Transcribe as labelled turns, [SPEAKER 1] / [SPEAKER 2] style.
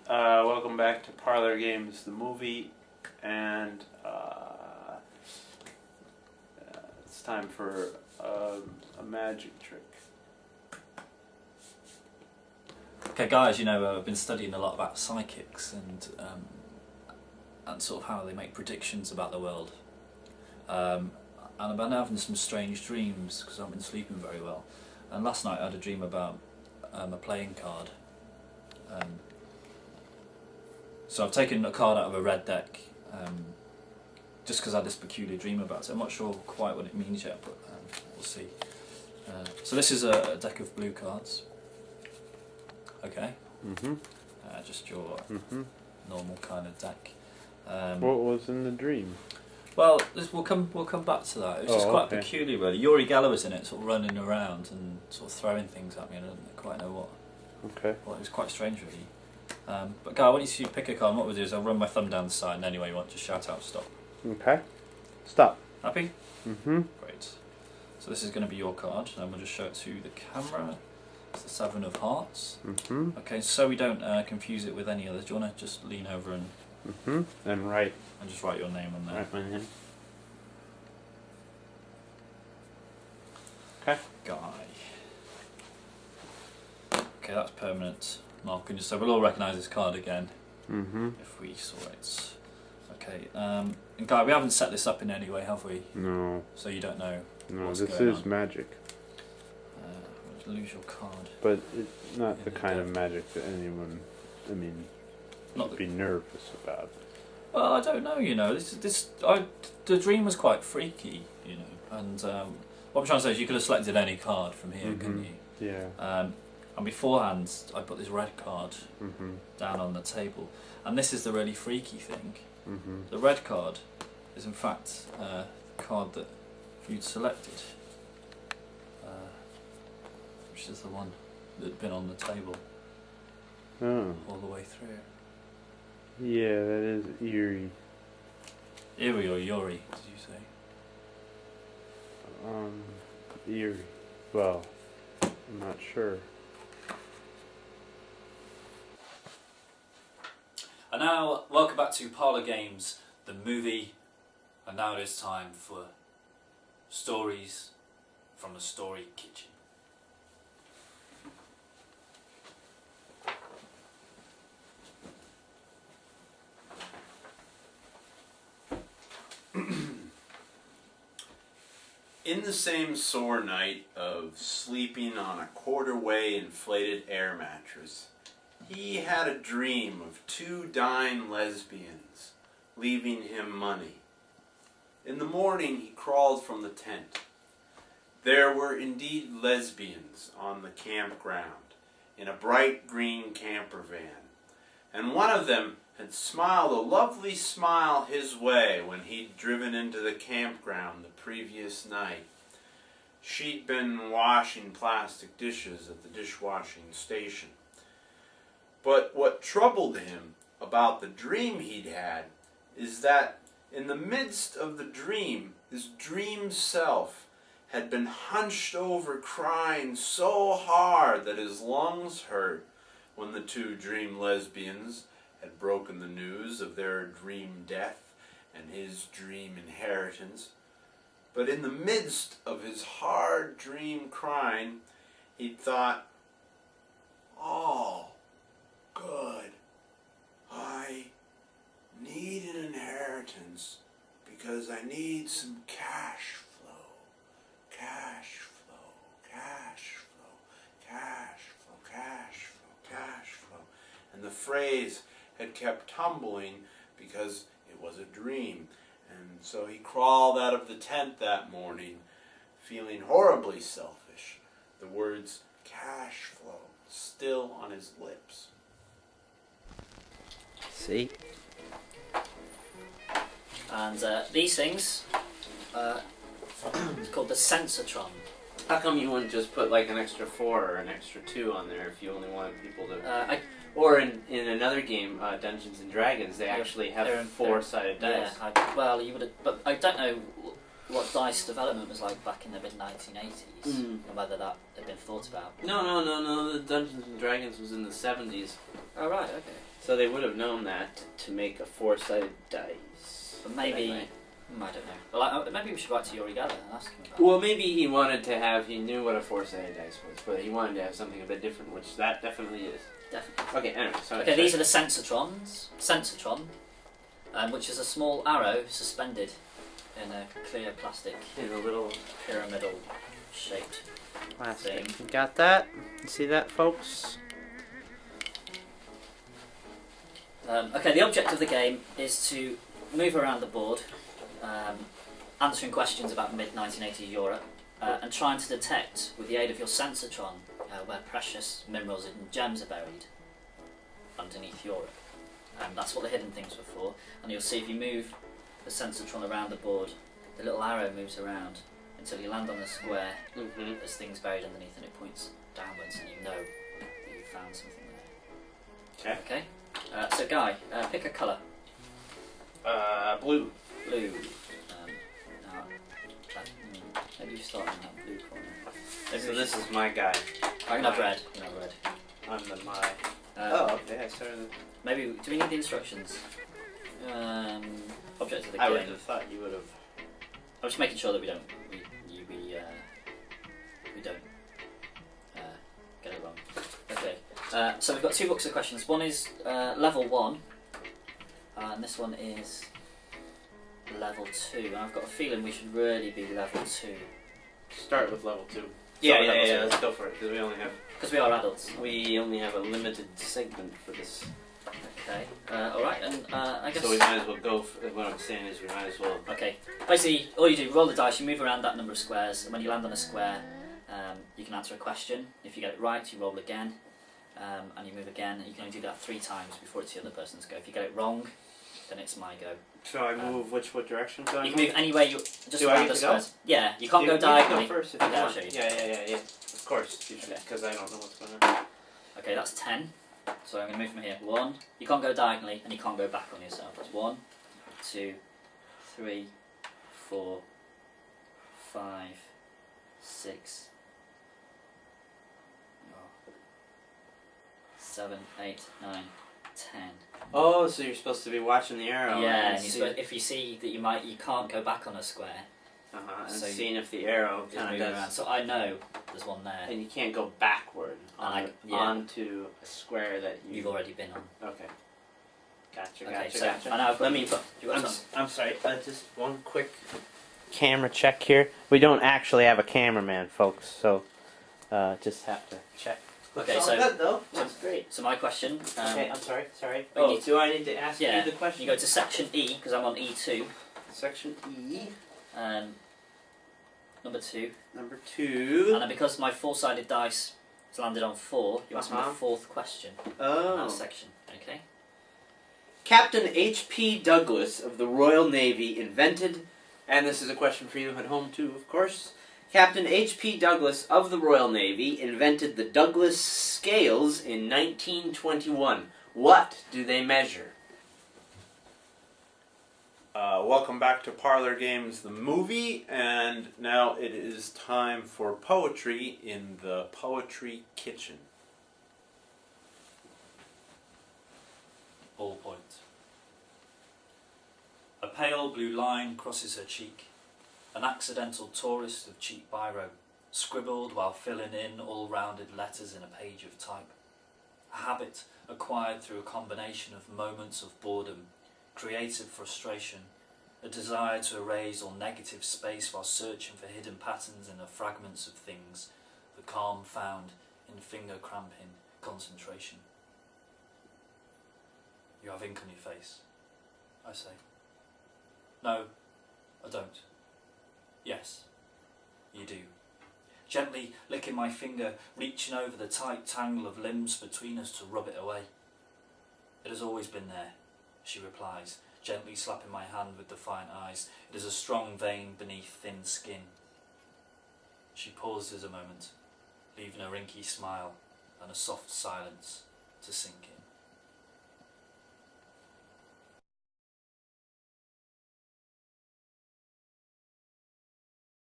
[SPEAKER 1] Welcome back to Parlour Games, the movie, and it's time for a magic trick.
[SPEAKER 2] Okay, guys, I've been studying a lot about psychics and sort of how they make predictions about the world. And I've been having some strange dreams because I haven't been sleeping very well. And last night I had a dream about a playing card. So I've taken a card out of a red deck just because I had this peculiar dream about it. I'm not sure quite what it means yet, but we'll see. So this is a deck of blue cards. Okay. Just your normal kind of deck.
[SPEAKER 1] What was in the dream?
[SPEAKER 2] Well, we'll come back to that. It was just quite peculiar, really. Yuri Geller was in it, sort of running around and sort of throwing things at me, and I didn't quite know what.
[SPEAKER 1] Okay.
[SPEAKER 2] Well, it was quite strange, really. But Guy, I want you to pick a card, and what we'll do is I'll run my thumb down the side, and anyway you want to shout out stop.
[SPEAKER 1] Okay. Stop.
[SPEAKER 2] Happy? Great. So this is going to be your card, and we'll just show it to the camera. It's the Seven of Hearts. Okay, so we don't confuse it with any others. Do you want to just lean over and
[SPEAKER 1] and write.
[SPEAKER 2] And just write your name on there.
[SPEAKER 1] Write my name. Okay.
[SPEAKER 2] Guy. Okay, that's permanent. Mark, so we'll all recognise this card again if we saw it. Okay, and Guy, we haven't set this up in any way, have we?
[SPEAKER 1] No.
[SPEAKER 2] So you don't know.
[SPEAKER 1] No,
[SPEAKER 2] what's
[SPEAKER 1] this
[SPEAKER 2] going
[SPEAKER 1] is
[SPEAKER 2] on.
[SPEAKER 1] magic.
[SPEAKER 2] Lose your card.
[SPEAKER 1] But it's not the kind of magic that anyone, should be nervous about.
[SPEAKER 2] Well, I don't know. The dream was quite freaky, and what I'm trying to say is you could have selected any card from here, couldn't you?
[SPEAKER 1] Yeah.
[SPEAKER 2] And beforehand, I put this red card down on the table, and this is the really freaky thing. The red card is in fact the card that you'd selected, which is the one that'd been on the table all the way through.
[SPEAKER 1] Yeah, that is eerie.
[SPEAKER 2] Eerie or Yuri, did you say?
[SPEAKER 1] Eerie. Well, I'm not sure.
[SPEAKER 2] And now, welcome back to Parlour Games, the movie, and now it is time for stories from the Story Kitchen.
[SPEAKER 1] In the same sore night of sleeping on a quarter-way inflated air mattress, he had a dream of two dying lesbians leaving him money. In the morning he crawled from the tent. There were indeed lesbians on the campground in a bright green camper van, and one of them had smiled a lovely smile his way when he'd driven into the campground the previous night. She'd been washing plastic dishes at the dishwashing station. But what troubled him about the dream he'd had is that in the midst of the dream, his dream self had been hunched over crying so hard that his lungs hurt when the two dream lesbians had broken the news of their dream death and his dream inheritance. But in the midst of his hard dream crying, he'd thought, "Oh, good. I need an inheritance because I need some cash flow. Cash flow, cash flow, cash flow, cash flow, cash flow." And the phrase had kept tumbling because it was a dream. And so he crawled out of the tent that morning, feeling horribly selfish, the words cash flow still on his lips.
[SPEAKER 3] See?
[SPEAKER 4] And these things, it's called the Sensatron.
[SPEAKER 3] How come you wouldn't just put like an extra 4 or an extra 2 on there if you only wanted people to... Or in another game, Dungeons and Dragons, they actually have 4-sided dice.
[SPEAKER 4] Yeah, well, you would have, but I don't know what dice development was like back in the mid-1980s, and whether that had been thought about.
[SPEAKER 3] No, the Dungeons and Dragons was in the 70s.
[SPEAKER 4] Oh, right, okay.
[SPEAKER 3] So they would have known that to make a four-sided dice.
[SPEAKER 4] But maybe,
[SPEAKER 3] Anyway.
[SPEAKER 4] I don't know. Well, maybe we should write to Yuri Geller and ask him about
[SPEAKER 3] Well, maybe he wanted to have, he knew what a four-sided dice was, but he wanted to have something a bit different, which that definitely is.
[SPEAKER 4] it. Definitely.
[SPEAKER 3] Okay, anyway, so...
[SPEAKER 4] Okay, these are the sensatrons. Sensatron, which is a small arrow suspended in a clear plastic
[SPEAKER 3] in a little
[SPEAKER 4] pyramidal shaped
[SPEAKER 3] plastic.
[SPEAKER 4] thing.
[SPEAKER 3] You got that? You see that, folks?
[SPEAKER 4] Okay, the object of the game is to move around the board, answering questions about mid-1980s Europe, and trying to detect, with the aid of your sensatron, where precious minerals and gems are buried underneath Europe. That's what the hidden things were for. And you'll see if you move the sensatron around the board, the little arrow moves around until you land on a square. There's things buried underneath and it points downwards and you know that you've found something there.
[SPEAKER 3] Okay.
[SPEAKER 4] Okay? So Guy, pick a colour.
[SPEAKER 3] Blue.
[SPEAKER 4] Blue. Now, maybe you start in that blue corner. Maybe
[SPEAKER 3] So
[SPEAKER 4] we
[SPEAKER 3] this
[SPEAKER 4] should-
[SPEAKER 3] is my guy.
[SPEAKER 4] I can have red. You can have red.
[SPEAKER 3] I'm the my.
[SPEAKER 4] Uh,
[SPEAKER 3] Okay, I started.
[SPEAKER 4] Maybe, do we need the instructions? Object of the
[SPEAKER 3] I would
[SPEAKER 4] game.
[SPEAKER 3] have thought you would have.
[SPEAKER 4] I'm just making sure that we don't get it wrong. Okay. So we've got two books of questions. One is level 1, and this one is level 2. And I've got a feeling we should really be level 2
[SPEAKER 3] Start with level 2.
[SPEAKER 4] with
[SPEAKER 3] Yeah,
[SPEAKER 4] level two.
[SPEAKER 3] let's go for it, because
[SPEAKER 4] because we are adults.
[SPEAKER 3] we only have a limited segment for this.
[SPEAKER 4] Okay. All right. And I guess.
[SPEAKER 3] So we might as well go. What I'm saying is, we might as well.
[SPEAKER 4] Okay. Basically, all you do, roll the dice, you move around that number of squares, and when you land on a square, you can answer a question. If you get it right, you roll again, and you move again. And you can only do that 3 times before it's the other person's go. If you get it wrong, then it's my go.
[SPEAKER 3] So I move what direction? Do I
[SPEAKER 4] You can move anywhere you just
[SPEAKER 3] Do I
[SPEAKER 4] around
[SPEAKER 3] get
[SPEAKER 4] the
[SPEAKER 3] to go?
[SPEAKER 4] squares. Yeah, you can't go
[SPEAKER 3] You
[SPEAKER 4] diagonally.
[SPEAKER 3] go first if
[SPEAKER 4] Okay,
[SPEAKER 3] you
[SPEAKER 4] I'll
[SPEAKER 3] want.
[SPEAKER 4] show you.
[SPEAKER 3] Yeah. Of course,
[SPEAKER 4] Okay.
[SPEAKER 3] because I don't know what's going on.
[SPEAKER 4] Okay, that's 10. So I'm going to move from here. 1. You can't go diagonally, and you can't go back on yourself. That's 1, 2, 3, 4, 5, 6, 7, 8, 9, 10.
[SPEAKER 3] Oh, so you're supposed to be watching the arrow.
[SPEAKER 4] Yeah,
[SPEAKER 3] and
[SPEAKER 4] and
[SPEAKER 3] see,
[SPEAKER 4] if you see that you can't go back on a square,
[SPEAKER 3] and
[SPEAKER 4] so
[SPEAKER 3] seeing if the arrow
[SPEAKER 4] just
[SPEAKER 3] kind
[SPEAKER 4] move
[SPEAKER 3] of
[SPEAKER 4] around.
[SPEAKER 3] does.
[SPEAKER 4] So I know there's one there.
[SPEAKER 3] And you can't go backward
[SPEAKER 4] Yeah.
[SPEAKER 3] onto a square that
[SPEAKER 4] You've already been on.
[SPEAKER 3] Okay. Gotcha.
[SPEAKER 4] Okay, so
[SPEAKER 3] Gotcha.
[SPEAKER 4] and now I've got,
[SPEAKER 3] Let me.
[SPEAKER 4] you got some.
[SPEAKER 3] I'm sorry. Just one quick camera check here. We don't actually have a cameraman, folks, so just have to check.
[SPEAKER 4] Okay,
[SPEAKER 3] It's all
[SPEAKER 4] so-
[SPEAKER 3] good though. That's great.
[SPEAKER 4] So my question.
[SPEAKER 3] Okay, I'm sorry.
[SPEAKER 4] oh.
[SPEAKER 3] Do I need to ask
[SPEAKER 4] Yeah,
[SPEAKER 3] you the question?
[SPEAKER 4] you go to section E because I'm on E2.
[SPEAKER 3] Section E,
[SPEAKER 4] Number 2.
[SPEAKER 3] number 2.
[SPEAKER 4] And then because my 4-sided dice has landed on 4, you ask me
[SPEAKER 3] Uh-huh.
[SPEAKER 4] the 4th question in
[SPEAKER 3] Oh.
[SPEAKER 4] that section. Okay.
[SPEAKER 3] Captain H.P. Douglas of the Royal Navy invented, and this is a question for you at home too, of course. Captain H.P. Douglas of the Royal Navy invented the Douglas scales in 1921. What do they measure?
[SPEAKER 1] Welcome back to Parlor Games, the movie, and now it is time for poetry in the Poetry Kitchen.
[SPEAKER 2] Ballpoint. A pale blue line crosses her cheek. An accidental tourist of cheap biro, scribbled while filling in all-rounded letters in a page of type. A habit acquired through a combination of moments of boredom, creative frustration, a desire to erase all negative space while searching for hidden patterns in the fragments of things, the calm found in finger-cramping concentration. You have ink on your face, I say. No, I don't. Yes, you do. Gently licking my finger, reaching over the tight tangle of limbs between us to rub it away. It has always been there, she replies, gently slapping my hand with defiant eyes. It is a strong vein beneath thin skin. She pauses a moment, leaving a wrinkly smile and a soft silence to sink in.